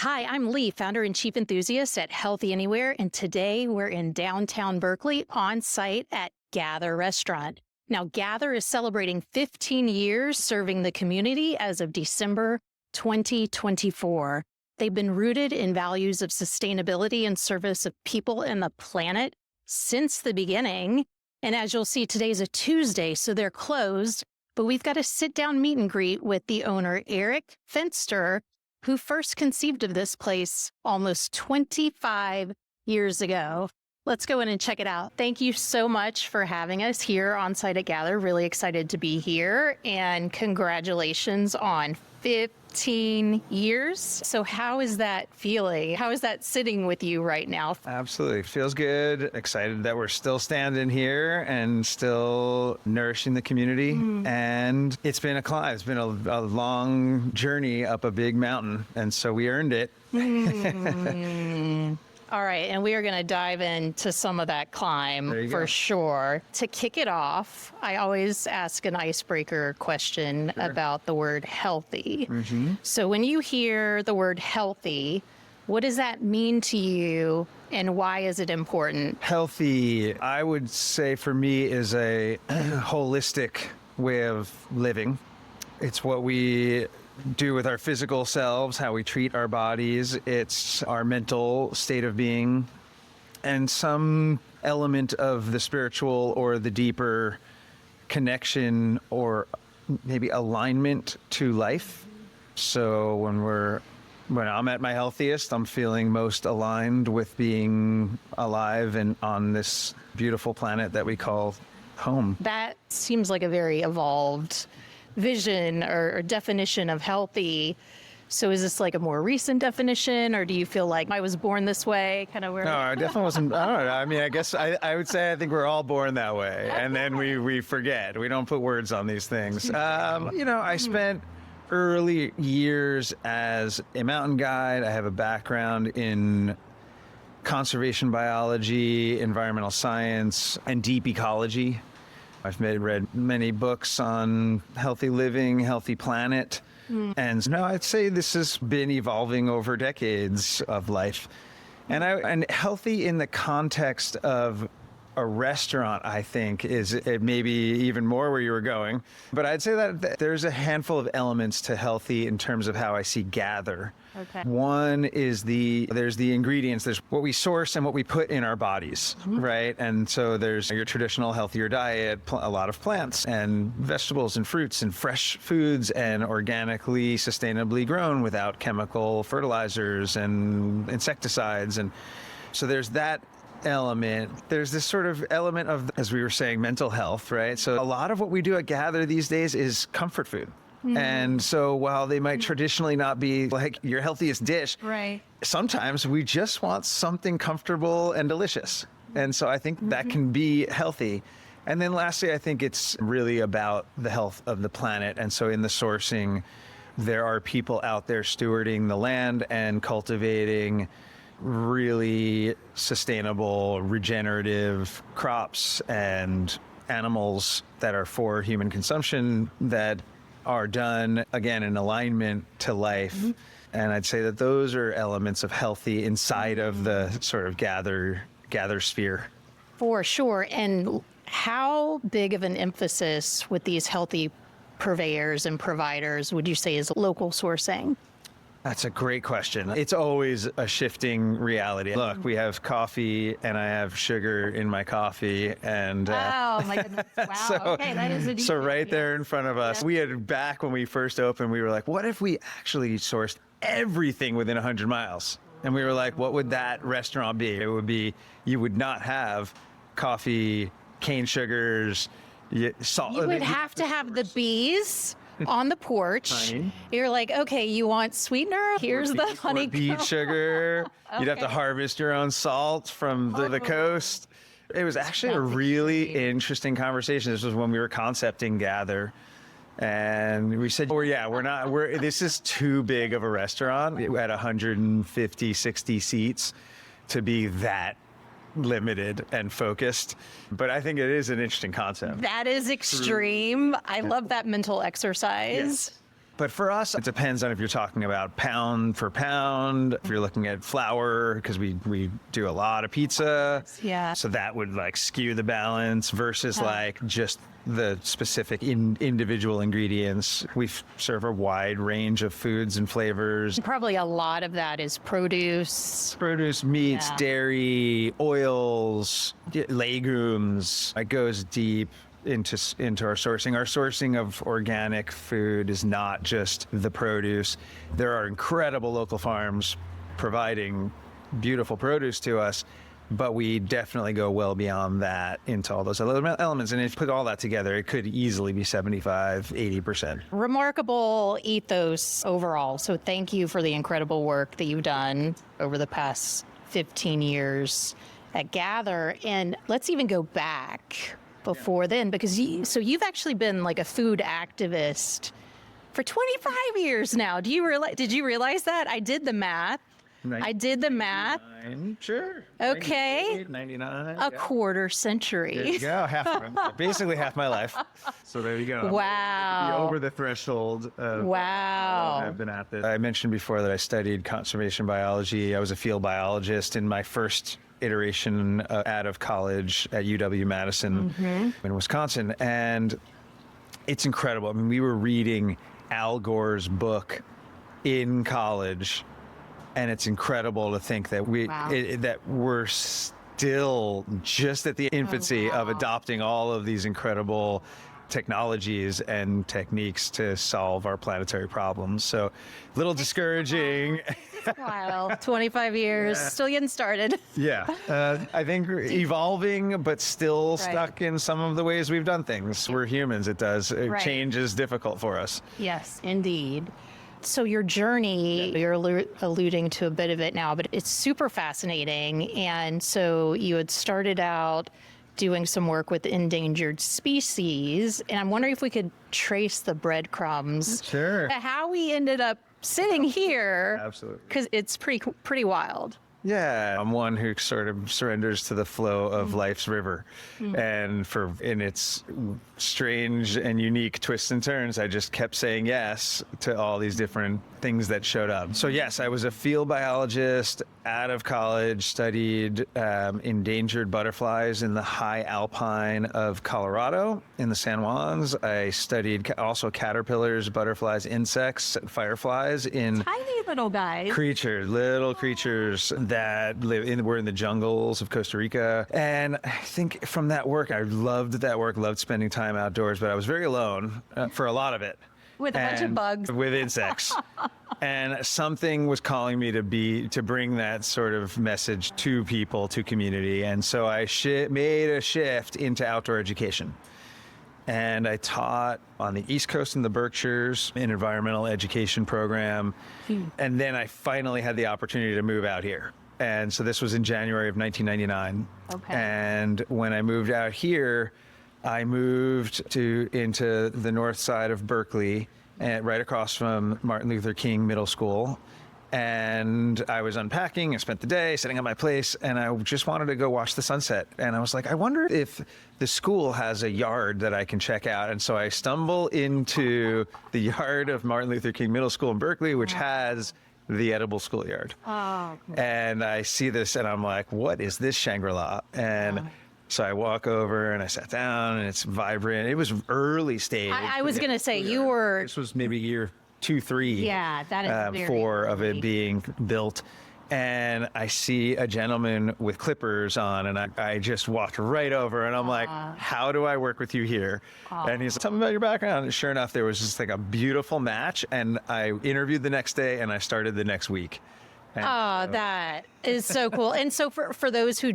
Hi, I'm Leigh, founder and chief enthusiast at Healthy Anywhere, and today we're in downtown Berkeley on site at Gather Restaurant. Now, Gather is celebrating 15 years serving the community as of December 2024. They've been rooted in values of sustainability and service of people and the planet since the beginning. And as you'll see, today's a Tuesday, so they're closed, but we've got a sit-down meet and greet with the owner, Eric Fenster, who first conceived of this place almost 25 years ago. Let's go in and check it out. Thank you so much for having us here on site at Gather. Really excited to be here, and congratulations on 15 years. So how is that feeling? How is that sitting with you right now? Absolutely. Feels good. Excited that we're still standing here and still nourishing the community. And it's been a climb. It's been a long journey up a big mountain. And so we earned it. All right, and we are going to dive into some of that climb for sure. To kick it off, I always ask an icebreaker question about the word healthy. So when you hear the word healthy, what does that mean to you, and why is it important? Healthy, I would say for me, is a holistic way of living. It's what we do with our physical selves, how we treat our bodies. It's our mental state of being, and some element of the spiritual or the deeper connection or maybe alignment to life. So when I'm at my healthiest, I'm feeling most aligned with being alive and on this beautiful planet that we call home. That seems like a very evolved vision or definition of healthy. So is this like a more recent definition, or do you feel like I was born this way? Kind of where? No, I definitely wasn't. I don't know. I mean, I guess I would say I think we're all born that way, and then we forget. We don't put words on these things. I spent early years as a mountain guide. I have a background in conservation biology, environmental science, and deep ecology. I've read many books on healthy living, healthy planet. And no, I'd say this has been evolving over decades of life. And healthy in the context of a restaurant, I think, is it maybe even more where you were going. But I'd say that there's a handful of elements to healthy in terms of how I see Gather. Okay. One is there's the ingredients, there's what we source and what we put in our bodies, right? And so there's your traditional healthier diet, a lot of plants and vegetables and fruits and fresh foods and organically, sustainably grown without chemical fertilizers and insecticides. And so there's that element. There's this sort of element of, as we were saying, mental health, right? So a lot of what we do at Gather these days is comfort food. And so while they might traditionally not be like your healthiest dish, Right. sometimes we just want something comfortable and delicious. And so I think that can be healthy. And then lastly, I think it's really about the health of the planet. And so in the sourcing, there are people out there stewarding the land and cultivating really sustainable, regenerative crops and animals that are for human consumption that are done, again, in alignment to life. And I'd say that those are elements of healthy inside of the sort of gather sphere. For sure. And how big of an emphasis with these healthy purveyors and providers would you say is local sourcing? That's a great question. It's always a shifting reality. Look, we have coffee and I have sugar in my coffee. And Oh my goodness. Wow. Okay, that is a deep so right there in front of us, we had back when we first opened, we were like, what if we actually sourced everything within 100 miles? And we were like, what would that restaurant be? It would be, you would not have coffee, cane sugars, salt. You would have to have the bees on the porch. Honey. You're like, okay, you want sweetener? Here's the honey. Beet sugar. You'd have to harvest your own salt from the coast. It was actually a really interesting conversation. This was when we were concepting Gather. And we said, this is too big of a restaurant. We had 150, 60 seats to be that limited and focused. But I think it is an interesting concept. That is extreme. I love that mental exercise. Yes. But for us, it depends on if you're talking about pound for pound, if you're looking at flour, because we do a lot of pizza. Yeah. So that would like skew the balance versus like just the specific individual ingredients. We serve a wide range of foods and flavors. Probably a lot of that is produce. Produce, meats, dairy, oils, legumes. It goes deep into our sourcing. Our sourcing of organic food is not just the produce. There are incredible local farms providing beautiful produce to us, but we definitely go well beyond that into all those other elements. And if you put all that together, it could easily be 75, 80%. Remarkable ethos overall. So thank you for the incredible work that you've done over the past 15 years at Gather. And let's even go back before then, because you've actually been like a food activist for 25 years now. Did you realize that? I did the math. Sure. Okay. 99. A quarter century. There you go. Basically half my life. So there you go. Wow. Over the threshold. Wow. I've been at this. I mentioned before that I studied conservation biology. I was a field biologist in my first iteration out of college at UW-Madison in Wisconsin. And it's incredible. I mean, we were reading Al Gore's book in college, and it's incredible to think that we're still just at the infancy of adopting all of these incredible technologies and techniques to solve our planetary problems. So a little discouraging. Wow, 25 years, still getting started. Yeah, I think evolving, but still stuck in some of the ways we've done things. We're humans, change is difficult for us. Yes, indeed. So your journey, you're alluding to a bit of it now, but it's super fascinating. And so you had started out doing some work with endangered species, and I'm wondering if we could trace the breadcrumbs. Sure. How we ended up sitting here. Absolutely. Because it's pretty wild. Yeah, I'm one who sort of surrenders to the flow of life's river. And in its strange and unique twists and turns, I just kept saying yes to all these different things that showed up. So yes, I was a field biologist out of college, studied endangered butterflies in the high alpine of Colorado in the San Juans. I studied also caterpillars, butterflies, insects, fireflies in Tiny little guys. little creatures that were in the jungles of Costa Rica. And I think from that work, I loved that work, loved spending time outdoors, but I was very alone for a lot of it. With a bunch of bugs. With insects. And something was calling me to bring that sort of message to people, to community. And so I made a shift into outdoor education. And I taught on the East Coast in the Berkshires, an environmental education program. And then I finally had the opportunity to move out here. And so this was in January of 1999. Okay. And when I moved out here, I moved into the north side of Berkeley, and right across from Martin Luther King Middle School. And I was unpacking. I spent the day setting up my place, and I just wanted to go watch the sunset. And I was like, I wonder if the school has a yard that I can check out. And so I stumble into the yard of Martin Luther King Middle School in Berkeley, which has the edible schoolyard. Oh. And I see this, and I'm like, what is this Shangri-La? And so I walk over and I sat down, and it's vibrant. It was early stage. I was going to say, you were... This was maybe year 2, 3. Yeah, that is very 4 of early. it being built. And I see a gentleman with clippers on, and I just walked right over, and I'm like, how do I work with you here? And he's like, tell me about your background. And sure enough, there was just like a beautiful match, and I interviewed the next day, and I started the next week. And that is so cool. And so for those who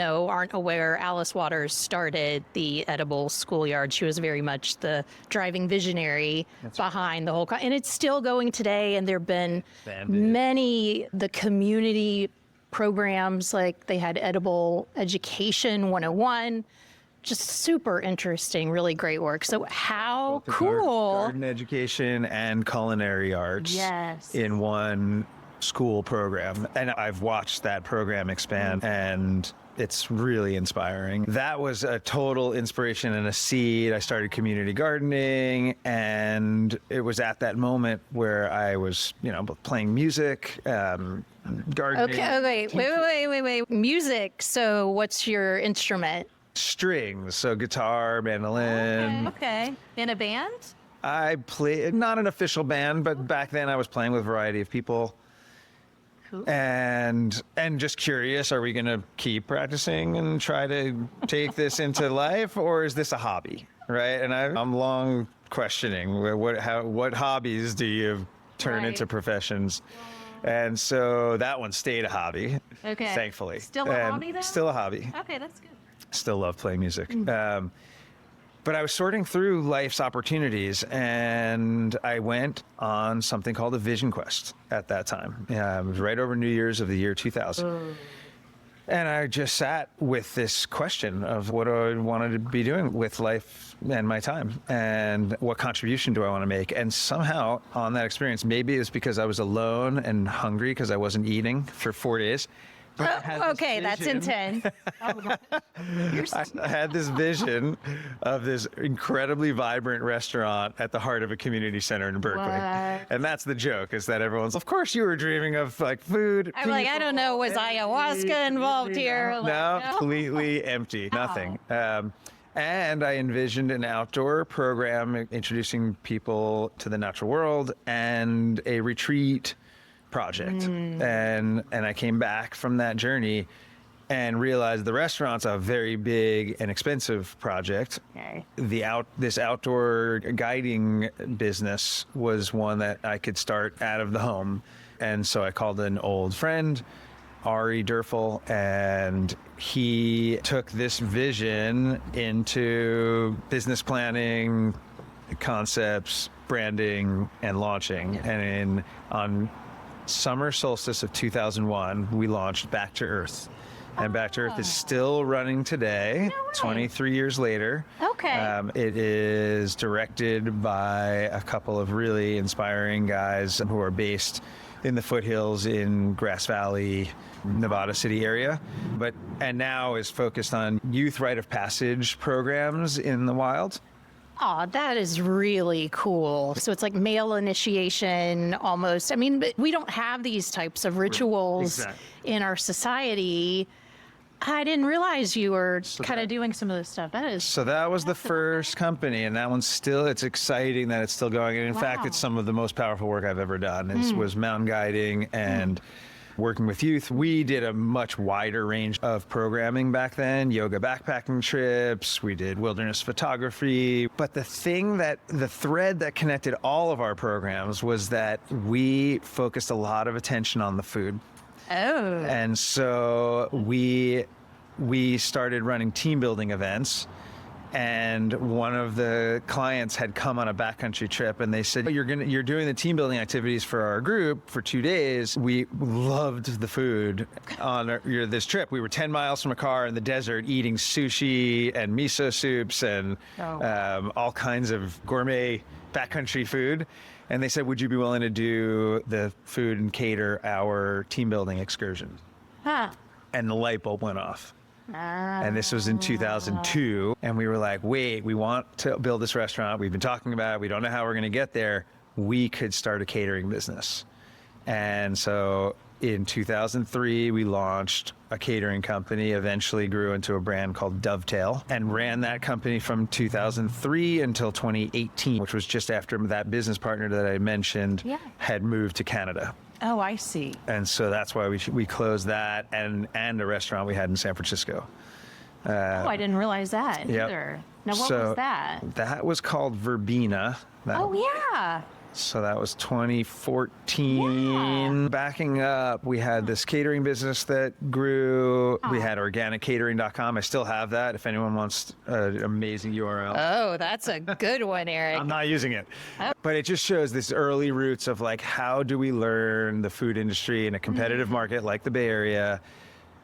aren't aware, Alice Waters started the edible schoolyard. She was very much the driving visionary behind the whole, and it's still going today. And there have been the community programs, like they had Edible Education 101, just super interesting, really great work. So how cool. Garden education and culinary arts in one school program. And I've watched that program expand, and It's really inspiring. That was a total inspiration and a seed. I started community gardening, and it was at that moment where I was, playing music, gardening. Okay, wait. Music. So what's your instrument? Strings, so guitar, mandolin. Okay. In a band? I play, not an official band, but back then I was playing with a variety of people. Cool. And just curious, are we going to keep practicing and try to take this into life, or is this a hobby, right? And I'm long questioning what hobbies do you turn into professions? And so that one stayed a hobby, thankfully. Still a hobby, though? Still a hobby. Okay, that's good. Still love playing music. But I was sorting through life's opportunities, and I went on something called a vision quest at that time. It was right over New Year's of the year 2000. And I just sat with this question of what I wanted to be doing with life and my time, and what contribution do I want to make? And somehow on that experience, maybe it was because I was alone and hungry because I wasn't eating for 4 days. Okay, that's intense. I had this vision of this incredibly vibrant restaurant at the heart of a community center in Berkeley. And that's the joke, is that everyone's, of course you were dreaming of like food. I'm like, I don't know, was ayahuasca involved here? No, completely empty, nothing. And I envisioned an outdoor program introducing people to the natural world and a retreat project. And I came back from that journey and realized the restaurant's a very big and expensive project. Okay. This outdoor guiding business was one that I could start out of the home. And so I called an old friend, Ari Durfel, and he took this vision into business planning, concepts, branding, and launching. And on summer solstice of 2001, we launched Back to Earth. And Back to Earth is still running today, 23 years later. Okay. It is directed by a couple of really inspiring guys who are based in the foothills in Grass Valley, Nevada City area, and now is focused on youth rite of passage programs in the wild. Oh, that is really cool. So it's like male initiation almost. I mean, but we don't have these types of rituals in our society. I didn't realize you were kind of doing some of this stuff. So that was the first company, and that one's still, it's exciting that it's still going. And in fact, it's some of the most powerful work I've ever done. It was mountain guiding and working with youth. We did a much wider range of programming back then, yoga backpacking trips, we did wilderness photography. But the thread that connected all of our programs was that we focused a lot of attention on the food. Oh. And so we started running team building events. And one of the clients had come on a backcountry trip, and they said, "You're doing the team building activities for our group for 2 days. We loved the food on this trip. We were 10 miles from a car in the desert eating sushi and miso soups and all kinds of gourmet backcountry food." And they said, "Would you be willing to do the food and cater our team building excursion?" And the light bulb went off. And this was in 2002. And we were like, wait, we want to build this restaurant. We've been talking about it. We don't know how we're going to get there. We could start a catering business. And so in 2003, we launched a catering company, eventually grew into a brand called Dovetail, and ran that company from 2003 until 2018, which was just after that business partner that I mentioned had moved to Canada. Oh, I see. And so that's why we closed that and a restaurant we had in San Francisco. I didn't realize that either. Now, what was that? That was called Verbena. So that was 2014. Backing up, we had this catering business that grew. We had organiccatering.com. I still have that if anyone wants an amazing URL. Oh, that's a good one, Eric. I'm not using it. But it just shows this early roots of like, how do we learn the food industry in a competitive market like the Bay Area,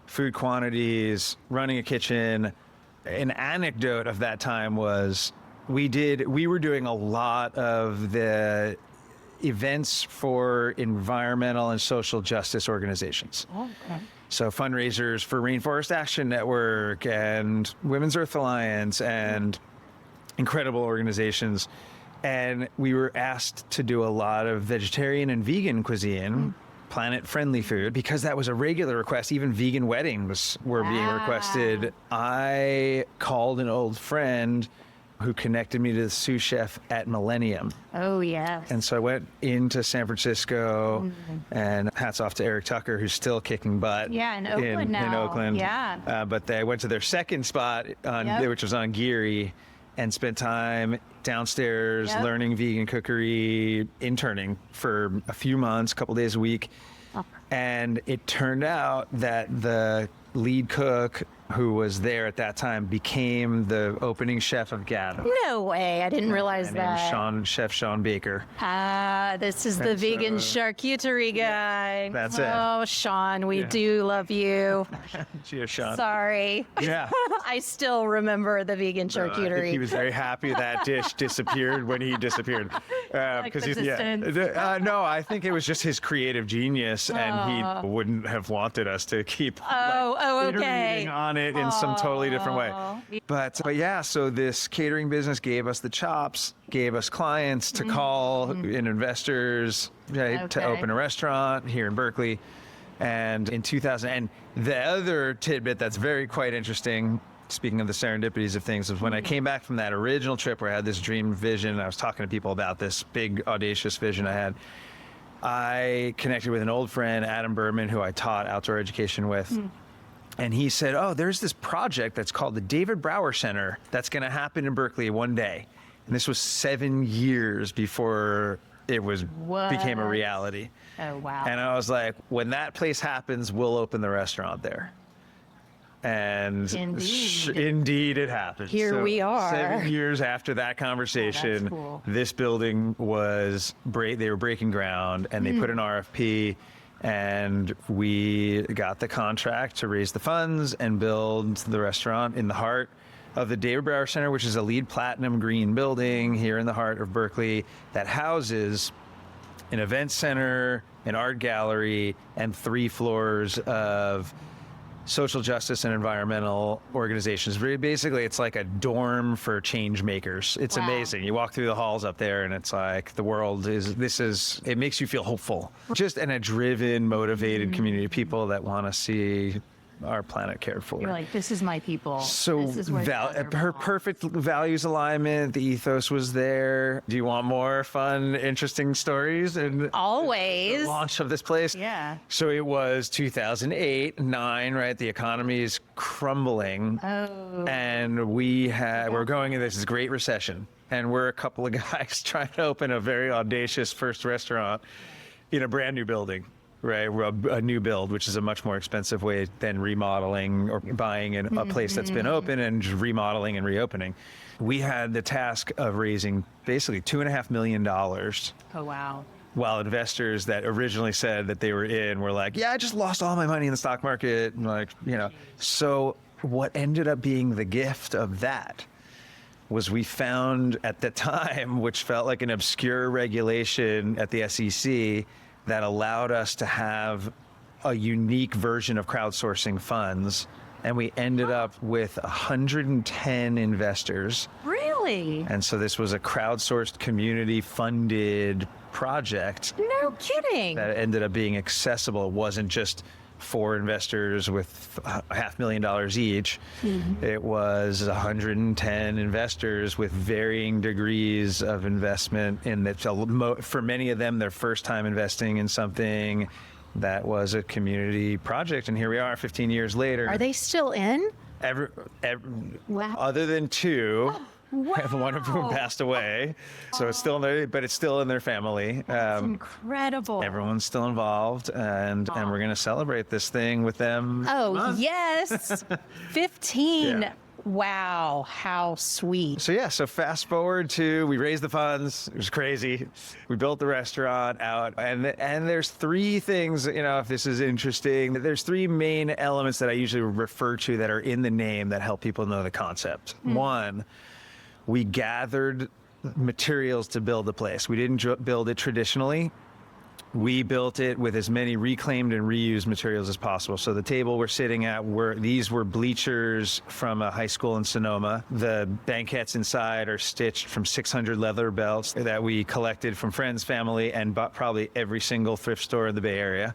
food quantities, running a kitchen. An anecdote of that time was we were doing a lot of the events for environmental and social justice organizations. Okay. So fundraisers for Rainforest Action Network and Women's Earth Alliance and incredible organizations. And we were asked to do a lot of vegetarian and vegan cuisine, planet-friendly food, because that was a regular request. Even vegan weddings were being requested. I called an old friend who connected me to the sous chef at Millennium. Oh, yes. And so I went into San Francisco, and hats off to Eric Tucker, who's still kicking butt. Yeah, in Oakland now. In Oakland. Yeah. But I went to their second spot, which was on Geary, and spent time downstairs learning vegan cookery, interning for a few months, a couple days a week. And it turned out that the lead cook who was there at that time became the opening chef of Gather. No way. I didn't realize that. Chef Sean Baker. This is the vegan charcuterie guy. That's it. Oh, Sean, we do love you. Cheers, Sean. Sorry. Yeah. I still remember the vegan I charcuterie. think he was very happy that dish disappeared when he disappeared. Like persistence. No, I think it was just his creative genius, and he wouldn't have wanted us to keep okay. iterating on it in some totally different way. But yeah, so this catering business gave us the chops, gave us clients to call and investors, right, to open a restaurant here in Berkeley. And in 2000, and the other tidbit that's very quite interesting, speaking of the serendipities of things, is when I came back from that original trip where I had this dream vision, and I was talking to people about this big audacious vision I had. I connected with an old friend, Adam Berman, who I taught outdoor education with. And he said, oh, there's this project that's called the David Brower Center that's going to happen in Berkeley one day. And this was 7 years before it became a reality. Oh, wow. And I was like, when that place happens, we'll open the restaurant there. And indeed it happened. Here we are. 7 years after that conversation, that's cool. This building was they were breaking ground, and they put an RFP, and we got the contract to raise the funds and build the restaurant in the heart of the David Brower Center, which is a LEED Platinum green building here in the heart of Berkeley that houses an event center, an art gallery, and 3 floors of social justice and environmental organizations. Very basically, it's like a dorm for change makers. It's amazing. You walk through the halls up there, and it's like the world it makes you feel hopeful. Just a driven, motivated community of people that want to see our planet cared for. You're like, this is my people. So this is where her perfect values alignment, the ethos was there. Do you want more fun, interesting stories? And always. The launch of this place? Yeah. So it was 2008, 9, right? The economy is crumbling. Oh. And we're going into this great recession. And we're a couple of guys trying to open a very audacious first restaurant in a brand new building. Right, a new build, which is a much more expensive way than remodeling or buying a place that's been open and remodeling and reopening. We had the task of raising basically $2.5 million. Oh, wow. While investors that originally said that they were in were like, yeah, I just lost all my money in the stock market. And so what ended up being the gift of that was we found at the time, which felt like an obscure regulation at the SEC, that allowed us to have a unique version of crowdsourcing funds. And we ended up with 110 investors. Really? And so this was a crowdsourced, community-funded project. No kidding. That ended up being accessible. It wasn't just 4 investors with $500,000 each. It was 110 investors with varying degrees of investment in that. For many of them, their first time investing in something that was a community project. And here we are 15 years later. Are they still in? Wow. Other than 2. Wow. One of whom passed away, so it's still in their, but it's still in their family. That's incredible. Everyone's still involved, and we're gonna celebrate this thing with them. Oh yes, 15. Yeah. Wow, how sweet. So fast forward to we raised the funds. It was crazy. We built the restaurant out, and there's 3 things. If this is interesting, there's 3 main elements that I usually refer to that are in the name that help people know the concept. 1. We gathered materials to build the place. We didn't build it traditionally. We built it with as many reclaimed and reused materials as possible. So the table we're sitting at, these were bleachers from a high school in Sonoma. The banquettes inside are stitched from 600 leather belts that we collected from friends, family, and bought probably every single thrift store in the Bay Area.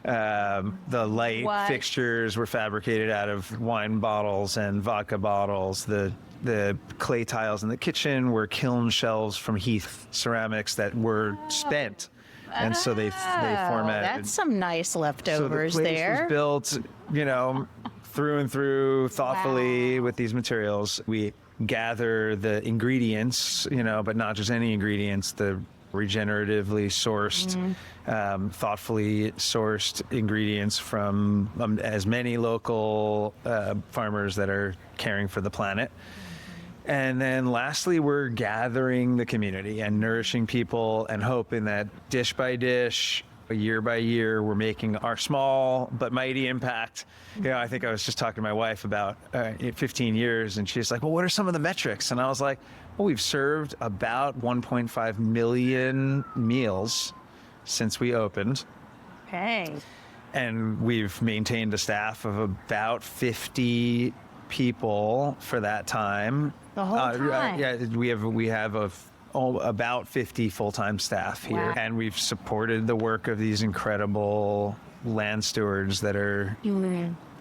The light fixtures were fabricated out of wine bottles and vodka bottles. The clay tiles in the kitchen were kiln shelves from Heath ceramics that were spent. And so they formatted. That's some nice leftovers so the place there. was built, through and through, thoughtfully with these materials. We gather the ingredients, but not just any ingredients, the regeneratively sourced, thoughtfully sourced ingredients from as many local farmers that are caring for the planet. And then lastly, we're gathering the community and nourishing people and hoping that dish by dish, year by year, we're making our small but mighty impact. I think I was just talking to my wife about 15 years, and she's like, well, what are some of the metrics? And I was like, well, we've served about 1.5 million meals since we opened. Okay. And we've maintained a staff of about 50 people for that time. The whole time? Yeah, we have about 50 full-time staff here. Wow. And we've supported the work of these incredible land stewards that are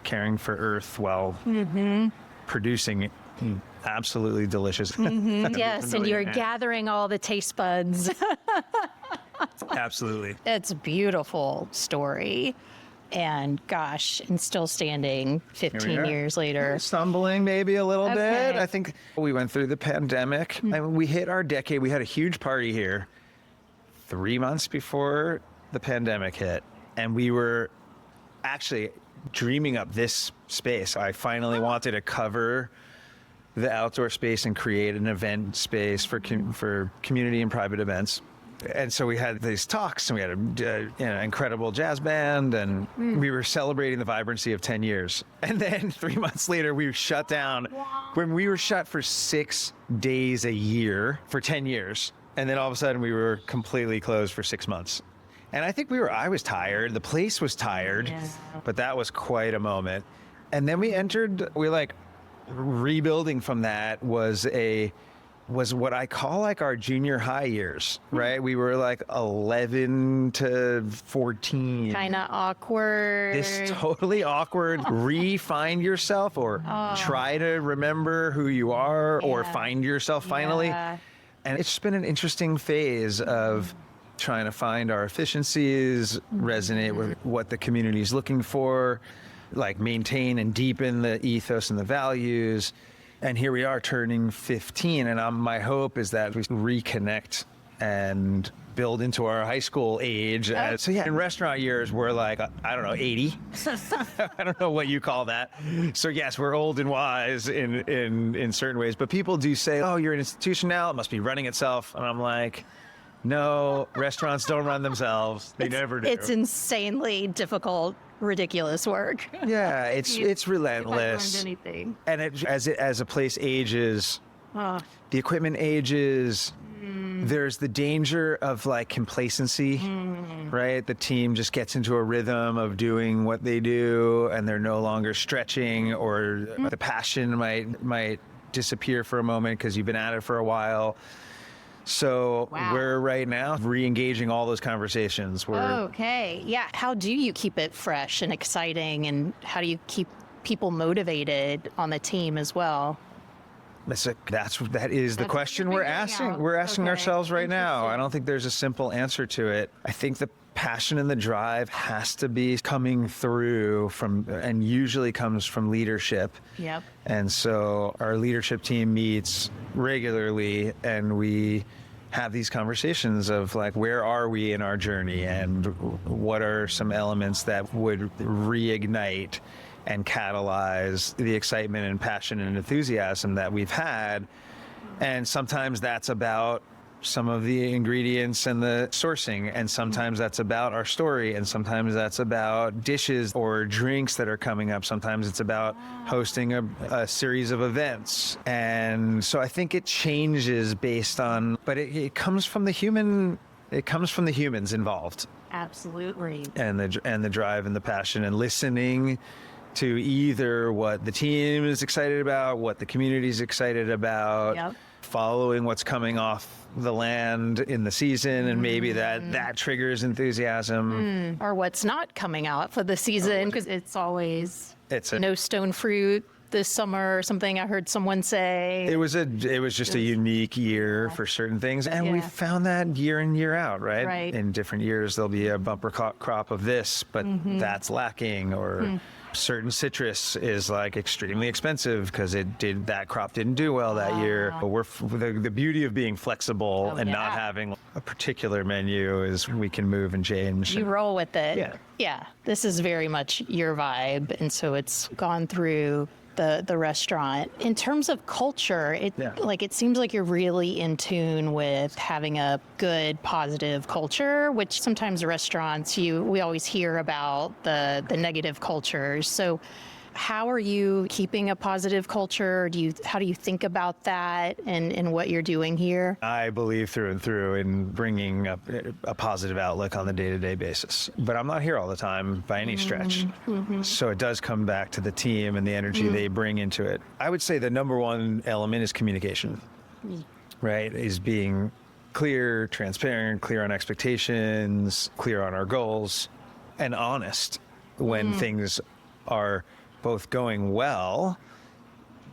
caring for Earth while producing absolutely delicious. Yes, and you're gathering all the taste buds. Absolutely. It's a beautiful story. And gosh, and still standing 15 years later. Stumbling maybe a little Okay. bit. I think we went through the pandemic. And we hit our decade. We had a huge party here 3 months before the pandemic hit. And we were actually dreaming up this space. I finally wanted to cover the outdoor space and create an event space for community and private events. And so we had these talks, and we had an incredible jazz band, and we were celebrating the vibrancy of 10 years. And then 3 months later, we were shut down. When we were shut for 6 days a year for 10 years. And then all of a sudden, we were completely closed for 6 months. And I think I was tired. The place was tired, but that was quite a moment. And then rebuilding from that was what I call like our junior high years, right? We were like 11 to 14. Kind of awkward. This totally awkward, re-find yourself or try to remember who you are or find yourself finally. Yeah. And it's been an interesting phase of trying to find our efficiencies, resonate with what the community is looking for, like maintain and deepen the ethos and the values. And here we are turning 15, and my hope is that we reconnect and build into our high school age. So yeah, in restaurant years, we're like, 80. I don't know what you call that. So yes, we're old and wise in certain ways, but people do say, oh, you're an institution now, it must be running itself. And I'm like, no, restaurants don't run themselves. They never do. It's insanely difficult, ridiculous work. Yeah, it's relentless. If I learned anything. And as a place ages, the equipment ages. There's the danger of like complacency, right? The team just gets into a rhythm of doing what they do, and they're no longer stretching, or the passion might disappear for a moment because you've been at it for a while. So we're right now re-engaging all those conversations. Okay. Yeah. How do you keep it fresh and exciting, and how do you keep people motivated on the team as well? That is the question we're asking. We're asking ourselves right now. I don't think there's a simple answer to it. I think the passion and the drive has to be coming through and usually comes from leadership. Yep. And so our leadership team meets regularly, and we have these conversations of like, where are we in our journey, and what are some elements that would reignite and catalyze the excitement and passion and enthusiasm that we've had. And sometimes that's about some of the ingredients and the sourcing. And sometimes that's about our story. And sometimes that's about dishes or drinks that are coming up. Sometimes it's about hosting a series of events. And so I think it changes based on, but it comes from the human, it comes from the humans involved. Absolutely. And the drive and the passion and listening to either what the team is excited about, what the community is excited about, following what's coming off the land in the season, and maybe that triggers enthusiasm. Or what's not coming out for the season, because it's no stone fruit this summer or something I heard someone say. It was just a unique year for certain things, and we found that year in, year out, right? In different years there'll be a bumper crop of this, but that's lacking, or certain citrus is like extremely expensive because that crop didn't do well that year. But the beauty of being flexible and not having a particular menu is we can move and change. You roll with it. Yeah. This is very much your vibe, and so it's gone through the restaurant. In terms of culture, it seems like you're really in tune with having a good, positive culture, which sometimes restaurants, we always hear about the negative cultures. So how are you keeping a positive culture? How do you think about that and what you're doing here? I believe through and through in bringing a positive outlook on the day-to-day basis. But I'm not here all the time by any stretch. So it does come back to the team and the energy they bring into it. I would say the number one element is communication, right? Is being clear, transparent, clear on expectations, clear on our goals, and honest when things are both going well,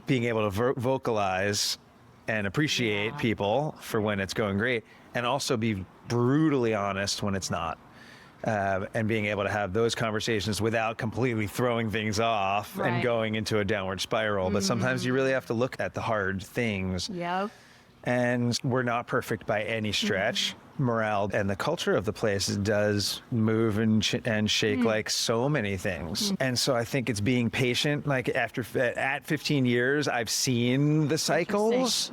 being able to vocalize and appreciate people for when it's going great, and also be brutally honest when it's not. And being able to have those conversations without completely throwing things off and going into a downward spiral. But sometimes you really have to look at the hard things. And we're not perfect by any stretch. Morale and the culture of the place does move and shake like so many things. And so I think it's being patient. Like at 15 years, I've seen the cycles.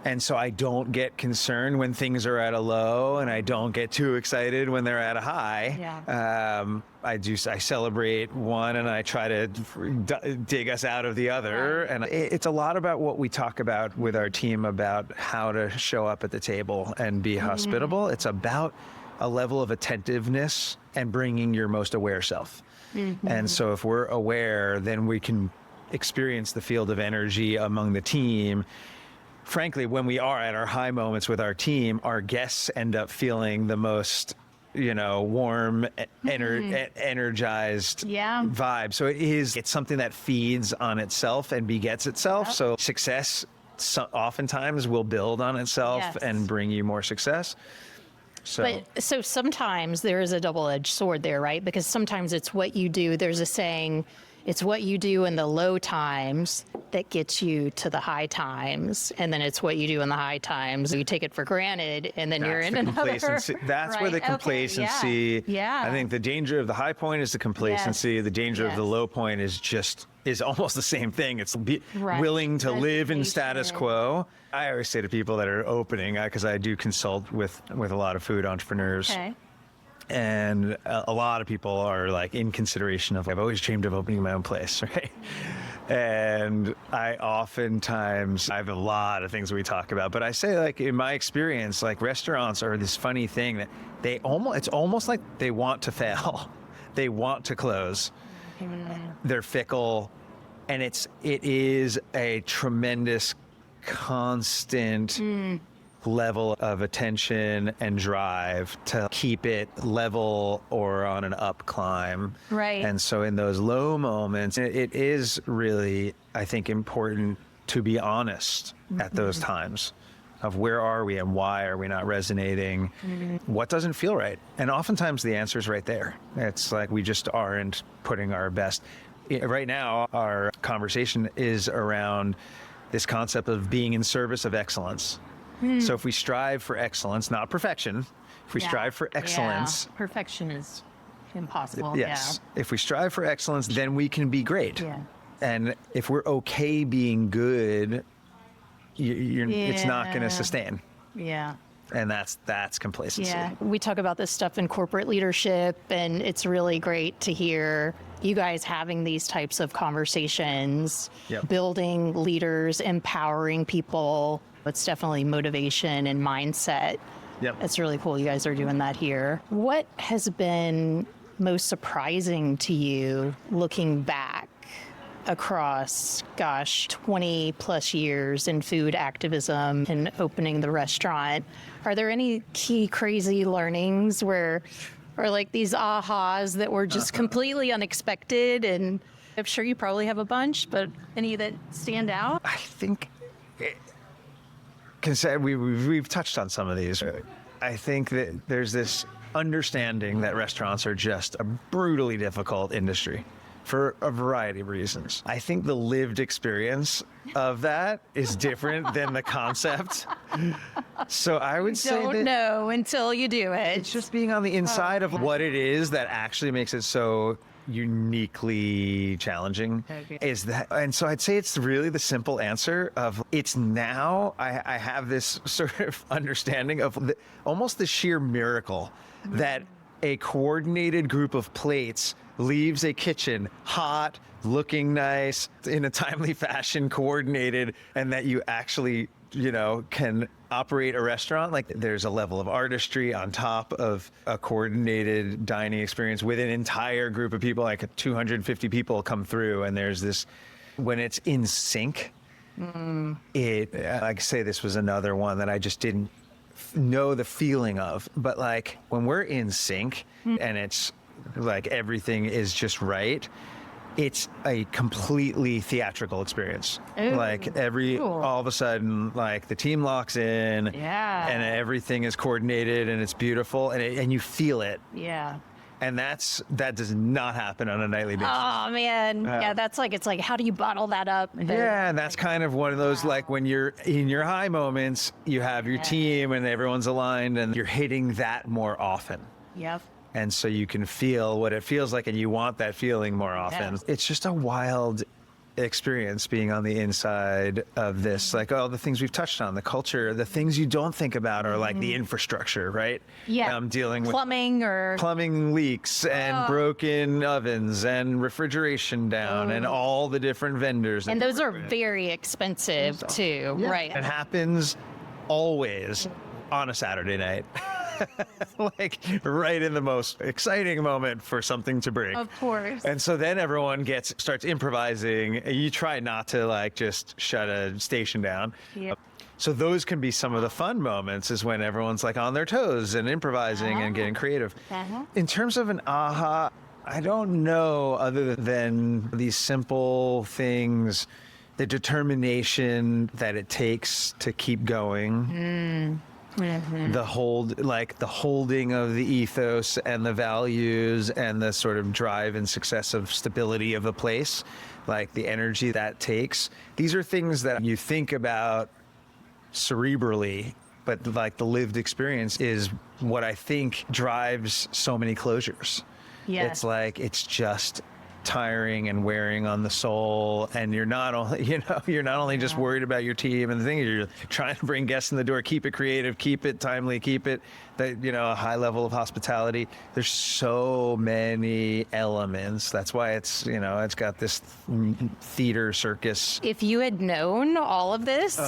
And so I don't get concerned when things are at a low, and I don't get too excited when they're at a high. I celebrate one, and I try to dig us out of the other. And it's a lot about what we talk about with our team about how to show up at the table and be hospitable. It's about a level of attentiveness and bringing your most aware self. And so if we're aware, then we can experience the field of energy among the team. Frankly, when we are at our high moments with our team, our guests end up feeling the most, warm, energized vibe. So it's something that feeds on itself and begets itself. So success oftentimes will build on itself and bring you more success. So sometimes there is a double-edged sword there, right? Because sometimes it's what you do. There's a saying, it's what you do in the low times that gets you to the high times, and then it's what you do in the high times. You take it for granted, and then you're in another. That's where the complacency. I think the danger of the high point is the complacency. The danger of the low point is almost the same thing. It's willing to live in status quo. I always say to people that are opening, because I do consult with a lot of food entrepreneurs. And a lot of people are like in consideration of, I've always dreamed of opening my own place, right? And I have a lot of things we talk about, but I say, like, in my experience, like, restaurants are this funny thing that it's almost like they want to fail. They want to close. They're fickle, and it is a tremendous, constant level of attention and drive to keep it level or on an up climb. And so in those low moments, it is really, I think, important to be honest at those times of where are we and why are we not resonating? What doesn't feel right? And oftentimes the answer is right there. It's like we just aren't putting our best. Right now, our conversation is around this concept of being in service of excellence. So if we strive for excellence, not perfection, if we strive for excellence. Perfection is impossible. Yes. If we strive for excellence, then we can be great. And if we're okay being good, it's not going to sustain. Yeah. And that's complacency. Yeah. We talk about this stuff in corporate leadership, and it's really great to hear you guys having these types of conversations, Yep. building leaders, empowering people. It's definitely motivation and mindset. Yep. It's really cool you guys are doing that here. What has been most surprising to you looking back across, 20 plus years in food activism and opening the restaurant? Are there any key crazy learnings or like these ahas that were just completely unexpected? And I'm sure you probably have a bunch, but any that stand out? I think, we've touched on some of these. I think that there's this understanding that restaurants are just a brutally difficult industry for a variety of reasons. I think the lived experience of that is different than the concept. So I would say Don't know until you do it. it's just being on the inside of what it is that actually makes it so uniquely challenging. Okay. And so I'd say it's really the simple answer of it's now. I have this sort of understanding of almost the sheer miracle that a coordinated group of plates leaves a kitchen hot, looking nice, in a timely fashion, coordinated, and that you actually, can operate a restaurant. Like there's a level of artistry on top of a coordinated dining experience with an entire group of people, like 250 people come through, and there's this, when it's in sync, like I say, this was another one that I just didn't know the feeling of, but like when we're in sync and it's like everything is just right, it's a completely theatrical experience. Ooh, like all of a sudden, like the team locks in, and everything is coordinated and it's beautiful, and you feel it. Yeah. And that does not happen on a nightly basis. Oh man, that's like, it's like, how do you bottle that up? Yeah, and that's kind of one of those, like when you're in your high moments, you have your team and everyone's aligned and you're hitting that more often. Yep. And so you can feel what it feels like and you want that feeling more often. Yes. It's just a wild experience being on the inside of this, like all the things we've touched on, the culture, the things you don't think about are like the infrastructure, right? Yeah. I'm dealing with plumbing leaks and broken ovens and refrigeration down and all the different vendors. And those are very expensive too, right? It happens always on a Saturday night. Like right in the most exciting moment for something to bring. Of course. And so then everyone starts improvising. You try not to like just shut a station down. Yep. So those can be some of the fun moments, is when everyone's like on their toes and improvising and getting creative. In terms of an aha, I don't know, other than these simple things, the determination that it takes to keep going. The holding of the ethos and the values and the sort of drive and success of stability of a place, like the energy that takes. These are things that you think about cerebrally, but like the lived experience is what I think drives so many closures. Yeah. It's like, it's just tiring and wearing on the soul, and you're not only just worried about your team and the thing, you're trying to bring guests in the door, keep it creative, keep it timely, keep it a high level of hospitality. There's so many elements. That's why it's got this theater circus. If you had known all of this,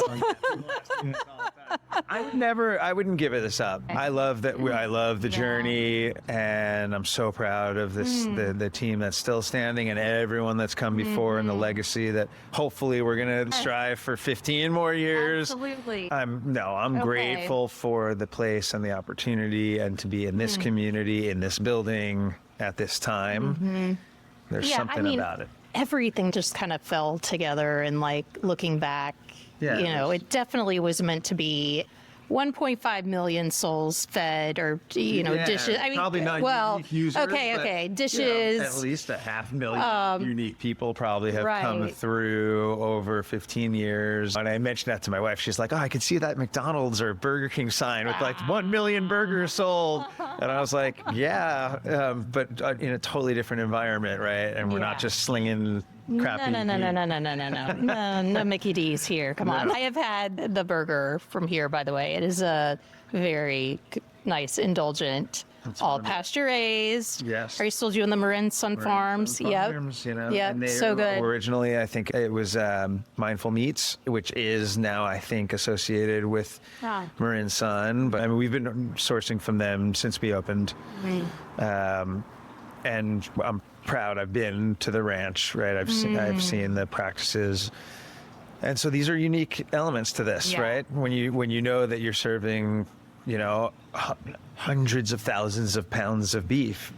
I wouldn't give it this up. I love the journey, and I'm so proud of this, the team that's still standing and everyone that's come before, and the legacy that hopefully we're going to strive for 15 more years. Absolutely. I'm grateful for the place and the opportunity and to be in this community, in this building at this time. There's something about it. Everything just kind of fell together, and like looking back, it definitely was meant to be 1.5 million souls fed, or dishes. I mean, probably not unique users. Okay, dishes. At least 500,000 unique people probably have come through over 15 years. And I mentioned that to my wife. She's like, "Oh, I can see that McDonald's or Burger King sign with like 1 million burgers sold." And I was like, "Yeah, but in a totally different environment, right? And we're not just slinging crappy. No Mickey D's here. Come on. I have had the burger from here, by the way. It is a very nice, indulgent, all pasture raised. Yes. Are you still doing the Marin Sun Farms? Farms, you know, Yep. and they So good. Originally, I think it was Mindful Meats, which is now, I think, associated with Marin Sun. But I mean, we've been sourcing from them since we opened. And I'm proud. I've been to the ranch, right? I've seen the practices. And so these are unique elements to this, right? When you know that you're serving, you know, hundreds of thousands of pounds of beef,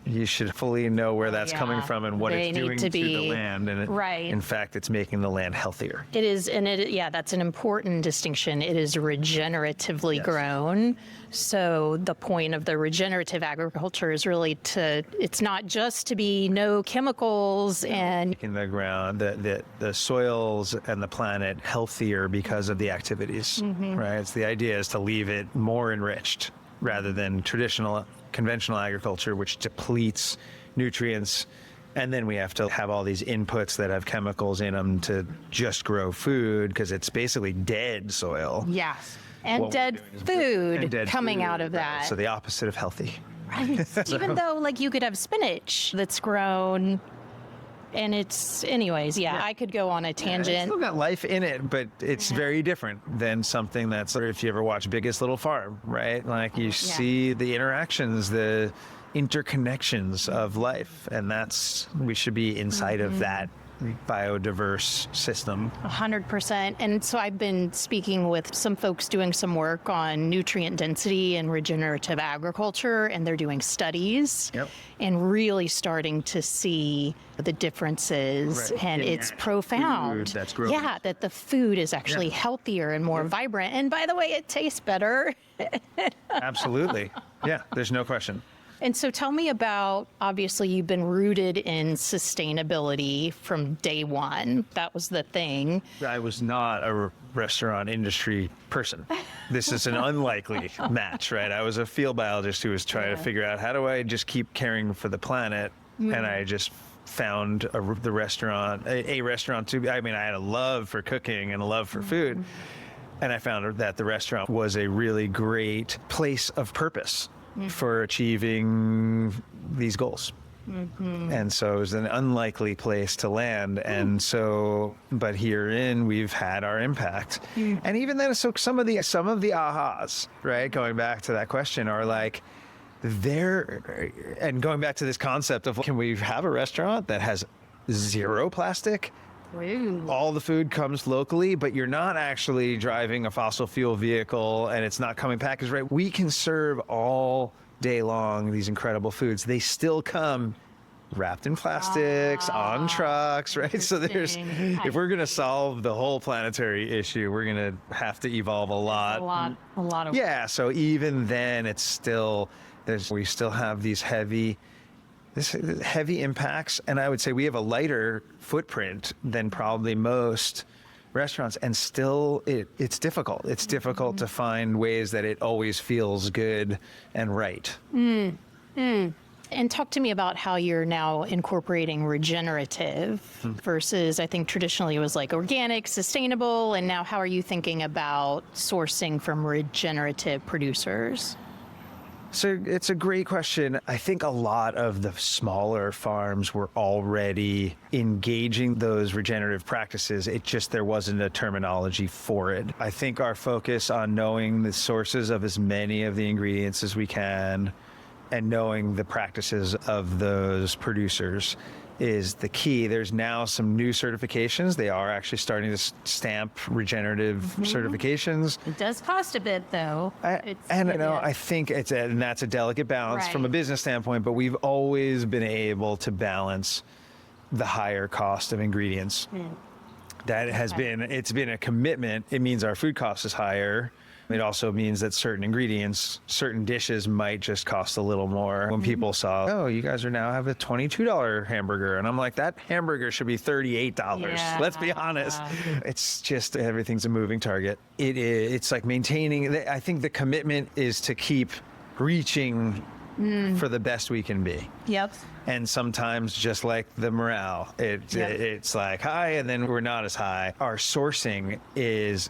you should fully know where that's coming from and what it's doing to the land. And in fact, it's making the land healthier. It is, and that's an important distinction. It is regeneratively grown. So the point of the regenerative agriculture is really it's not just to be no chemicals and In the ground, the soils and the planet healthier because of the activities, right? It's the idea is to leave it more enriched rather than conventional agriculture, which depletes nutrients. And then we have to have all these inputs that have chemicals in them to just grow food because it's basically dead soil. And dead food coming out of that. So the opposite of healthy. Right. Even though, like, you could have spinach that's grown, and it's, anyways, I could go on a tangent. It's still got life in it, but it's very different than something that's, if you ever watch Biggest Little Farm, right? Like, you see the interactions, the interconnections of life, and we should be inside of that biodiverse system. 100%. And so I've been speaking with some folks doing some work on nutrient density and regenerative agriculture, and they're doing studies and really starting to see the differences, and it's profound. Food that's grown. Yeah, that the food is actually healthier and more vibrant. And by the way, it tastes better. Absolutely. Yeah, there's no question. And so tell me about, obviously, you've been rooted in sustainability from day one. That was the thing. I was not a restaurant industry person. This is an unlikely match, right? I was a field biologist who was trying to figure out how do I just keep caring for the planet, and I just found a restaurant to, I mean, I had a love for cooking and a love for food, and I found that the restaurant was a really great place of purpose for achieving these goals. And so it was an unlikely place to land. And so, but herein we've had our impact. And even then, so some of the ahas, right, going back to that question, are like, and going back to this concept of, can we have a restaurant that has zero plastic? All the food comes locally, but you're not actually driving a fossil fuel vehicle and it's not coming packaged right. We can serve all day long these incredible foods. They still come wrapped in plastics, on trucks, right? So if we're going to solve the whole planetary issue, we're going to have to evolve a lot of. Yeah. So even then, it's still, we still have these heavy impacts, and I would say we have a lighter footprint than probably most restaurants, and still it's difficult. It's difficult to find ways that it always feels good and right. And talk to me about how you're now incorporating regenerative versus, I think traditionally it was like organic, sustainable, and now how are you thinking about sourcing from regenerative producers? So it's a great question. I think a lot of the smaller farms were already engaging those regenerative practices. It just, there wasn't a terminology for it. I think our focus on knowing the sources of as many of the ingredients as we can and knowing the practices of those producers is the key. There's now some new certifications. They are actually starting to stamp regenerative certifications. It does cost a bit, though. I think and that's a delicate balance from a business standpoint, but we've always been able to balance the higher cost of ingredients. That has it's been a commitment. It means our food cost is higher. It also means that certain ingredients, certain dishes might just cost a little more. When people saw, oh, you guys have a $22 hamburger. And I'm like, that hamburger should be $38. Yeah. Let's be honest. It's just, everything's a moving target. It's like maintaining, I think the commitment is to keep reaching for the best we can be. Yep. And sometimes, just like the morale, it's like high, and then we're not as high. Our sourcing is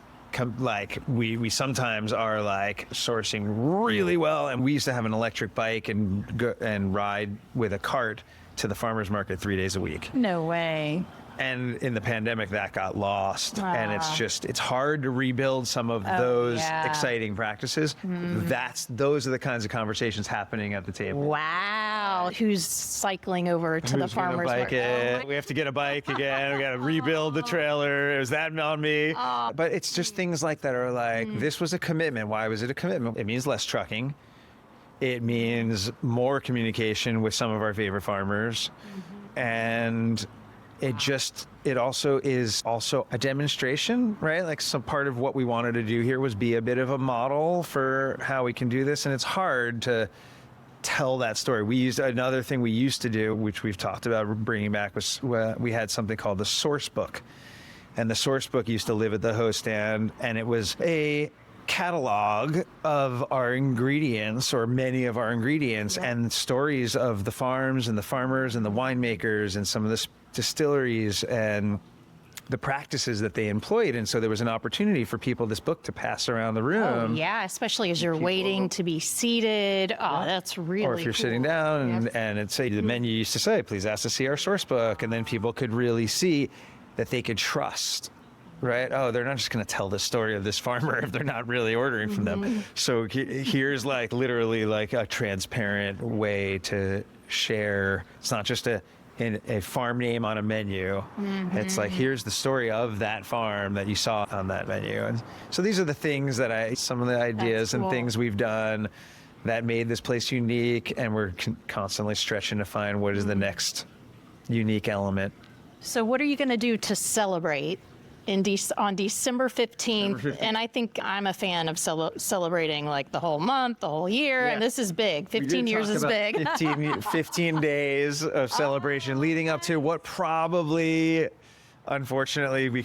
like we sometimes are like sourcing really well, and we used to have an electric bike and go and ride with a cart to the farmers market 3 days a week. No way. And in the pandemic, that got lost. And it's hard to rebuild some of those exciting practices. Those are the kinds of conversations happening at the table. Wow. Who's cycling over to the farmer's market? We have to get a bike again. We got to rebuild the trailer. Is that on me? But it's just things like that are like, this was a commitment. Why was it a commitment? It means less trucking. It means more communication with some of our favorite farmers. And it also is a demonstration, right? Like, some part of what we wanted to do here was be a bit of a model for how we can do this. And it's hard to tell that story. Another thing we used to do, which we've talked about bringing back, was we had something called the source book. And the source book used to live at the host stand, and it was a catalog of our ingredients, or many of our ingredients, and stories of the farms and the farmers and the winemakers and some of the distilleries and the practices that they employed. And so there was an opportunity for this book to pass around the room. Oh, yeah, especially as you're waiting to be seated. Oh, that's really cool. Or if you're sitting down and it'd say, the menu used to say, please ask to see our source book. And then people could really see that they could trust, right? Oh, they're not just going to tell the story of this farmer if they're not really ordering from them. So here's like literally like a transparent way to share. It's not just a farm name on a menu. It's like, here's the story of that farm that you saw on that menu. And so these are the things that some of the ideas and things we've done that made this place unique, and we're constantly stretching to find what is the next unique element. So what are you going to do to celebrate on December 15th? And I think I'm a fan of celebrating like the whole month, the whole year, and this is big. 15 years is big. 15 days of celebration leading up to what probably, unfortunately, we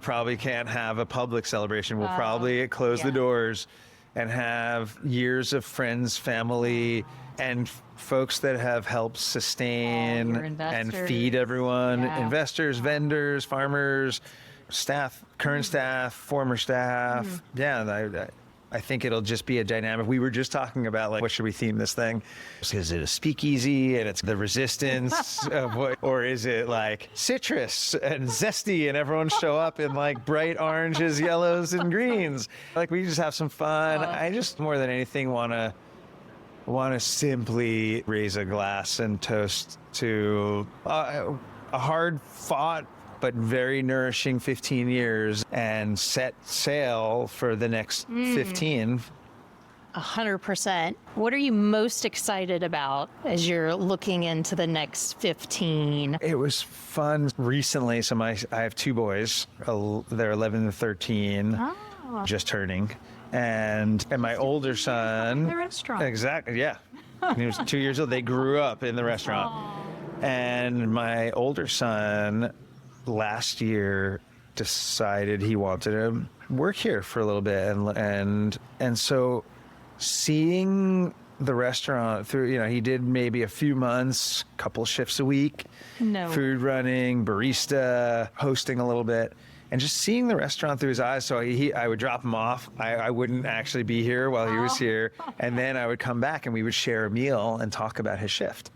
probably can't have a public celebration. We'll probably close the doors and have years of friends, family, and folks that have helped sustain and feed everyone, investors, vendors, farmers, staff, current staff, former staff. I think it'll just be a dynamic. We were just talking about, like, what should we theme this thing? Is it a speakeasy and it's the resistance of what, or is it like citrus and zesty and everyone show up in like bright oranges, yellows, and greens? Like, we just have some fun. I just, more than anything, want to simply raise a glass and toast to a hard-fought but very nourishing 15 years and set sail for the next 15. 100%. What are you most excited about as you're looking into the next 15? It was fun recently. So I have two boys. They're 11 and 13, just turning. And my older son. The restaurant. Exactly, yeah. He was 2 years old. They grew up in the restaurant. And my older son last year decided he wanted to work here for a little bit, and so seeing the restaurant through, he did maybe a few months, couple shifts a week, food running, barista, hosting a little bit, and just seeing the restaurant through his eyes. So I would drop him off. I wouldn't actually be here while he was here, and then I would come back and we would share a meal and talk about his shift.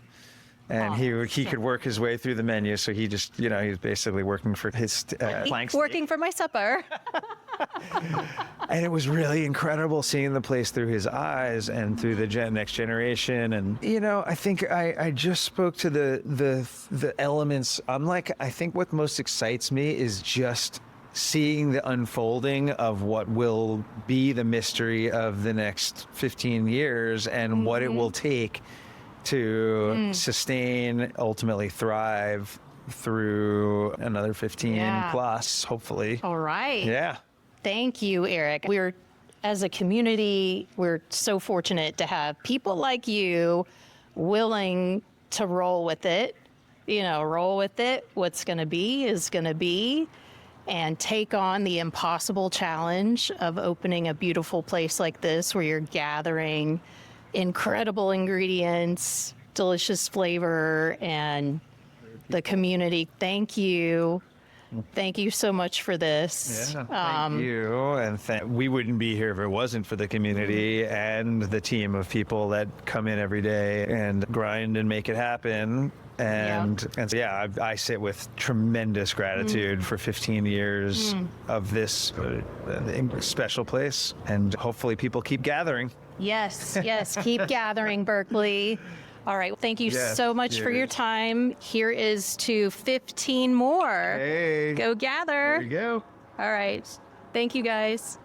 And he could work his way through the menu. So he just, he was basically working for his planks. Working for my supper. And it was really incredible seeing the place through his eyes and through the next generation. And, I think I just spoke to the elements. I think what most excites me is just seeing the unfolding of what will be the mystery of the next 15 years and what it will take to sustain, ultimately thrive through another 15 plus, hopefully. All right. Yeah. Thank you, Eric. As a community, we're so fortunate to have people like you willing to roll with it. What's going to be is going to be, and take on the impossible challenge of opening a beautiful place like this where you're gathering incredible ingredients, delicious flavor, and the community. Thank you. Thank you so much for this. Yeah, thank you. And we wouldn't be here if it wasn't for the community and the team of people that come in every day and grind and make it happen. And so, yeah, I sit with tremendous gratitude for 15 years of this special place. And hopefully people keep gathering. Yes, keep gathering, Berkeley. All right. Thank you so much for your time. Here is to 15 more. Hey. Go gather. There we go. All right. Thank you, guys.